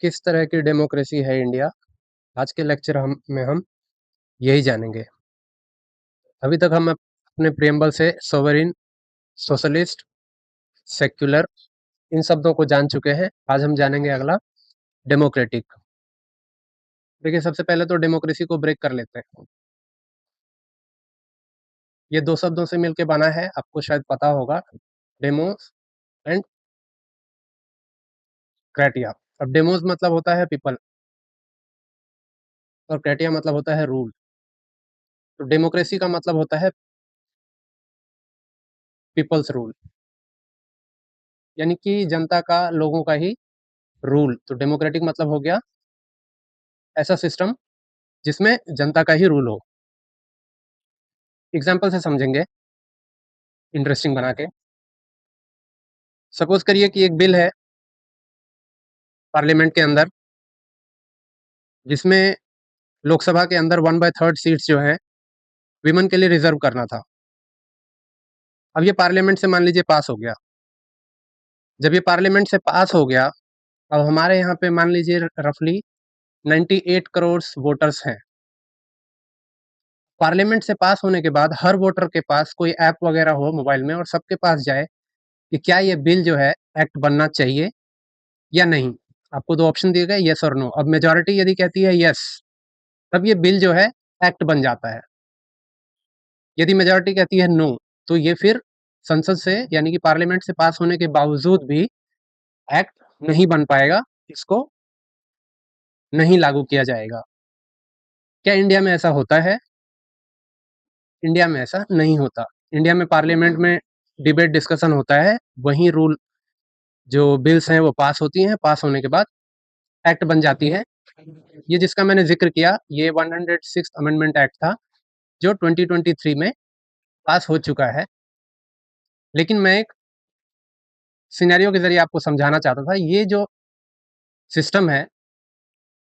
किस तरह की डेमोक्रेसी है इंडिया? आज के लेक्चर हम यही जानेंगे। अभी तक हम अपने प्रियम्बल से सोवरेन, सोशलिस्ट, सेक्युलर इन शब्दों को जान चुके हैं। आज हम जानेंगे अगला डेमोक्रेटिक। देखिए, सबसे पहले तो डेमोक्रेसी को ब्रेक कर लेते हैं। ये 2 शब्दों से मिलके बना है, आपको शायद पता होगा, डेमोस एंड क्रेटिया। अब डेमोस मतलब होता है पीपल और क्रेटिया मतलब होता है रूल। तो डेमोक्रेसी का मतलब होता है पीपल्स रूल, यानी कि जनता का, लोगों का ही रूल। तो डेमोक्रेटिक मतलब हो गया ऐसा सिस्टम जिसमें जनता का ही रूल हो। एग्जाम्पल से समझेंगे इंटरेस्टिंग बना के। सपोज करिए कि एक बिल है पार्लियामेंट के अंदर, जिसमें लोकसभा के अंदर 1/3 सीट्स जो है विमेन के लिए रिजर्व करना था। अब ये पार्लियामेंट से मान लीजिए पास हो गया। जब ये पार्लियामेंट से पास हो गया, अब हमारे यहाँ पे मान लीजिए रफली 98 करोड़ वोटर्स हैं। पार्लियामेंट से पास होने के बाद हर वोटर के पास कोई ऐप वगैरह हो मोबाइल में और सबके पास जाए कि क्या ये बिल जो है एक्ट बनना चाहिए या नहीं। आपको 2 ऑप्शन दिए गए, येस और नो। अब मेजॉरिटी यदि कहती है येस, तब ये बिल जो है एक्ट बन जाता है। यदि मेजॉरिटी कहती है नो, तो ये फिर संसद से यानी कि पार्लियामेंट से पास होने के बावजूद भी एक्ट नहीं बन पाएगा, इसको नहीं लागू किया जाएगा। क्या इंडिया में ऐसा होता है? इंडिया में ऐसा नहीं होता। इंडिया में पार्लियामेंट में डिबेट डिस्कशन होता है, वहीं रूल जो बिल्स हैं वो पास होती हैं, पास होने के बाद एक्ट बन जाती है। ये जिसका मैंने ज़िक्र किया, ये 106th अमेंडमेंट एक्ट था, जो 2023 में पास हो चुका है। लेकिन मैं एक सिनेरियो के ज़रिए आपको समझाना चाहता था, ये जो सिस्टम है,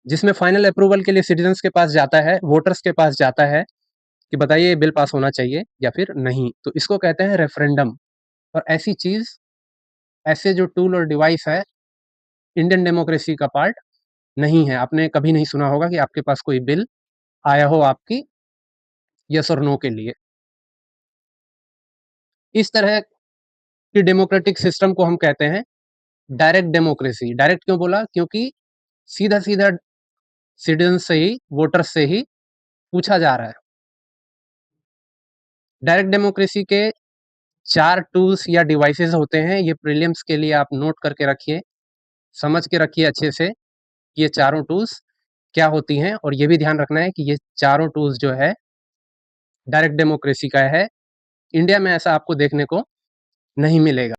जिसमें फाइनल अप्रूवल के लिए सिटीज़न्स के पास जाता है, वोटर्स के पास जाता है कि बताइए ये बिल पास होना चाहिए या फिर नहीं, तो इसको कहते हैं रेफरेंडम। और ऐसी चीज़, ऐसे जो टूल और डिवाइस है, इंडियन डेमोक्रेसी का पार्ट नहीं है। आपने कभी नहीं सुना होगा कि आपके पास कोई बिल आया हो आपकी यस और नो के लिए। इस तरह की डेमोक्रेटिक सिस्टम को हम कहते हैं डायरेक्ट डेमोक्रेसी। डायरेक्ट क्यों बोला? क्योंकि सीधा-सीधा सिटीज़न से ही, वोटर्स से ही पूछा जा रहा है। डायरेक्ट डेमोक्रेसी के 4 टूल्स या डिवाइसेज़ होते हैं। ये प्रीलिम्स के लिए आप नोट करके रखिए, समझ के रखिए अच्छे से, ये चारों टूल्स क्या होती हैं। और ये भी ध्यान रखना है कि ये चारों टूल्स जो है डायरेक्ट डेमोक्रेसी का है। इंडिया में ऐसा आपको देखने को नहीं मिलेगा।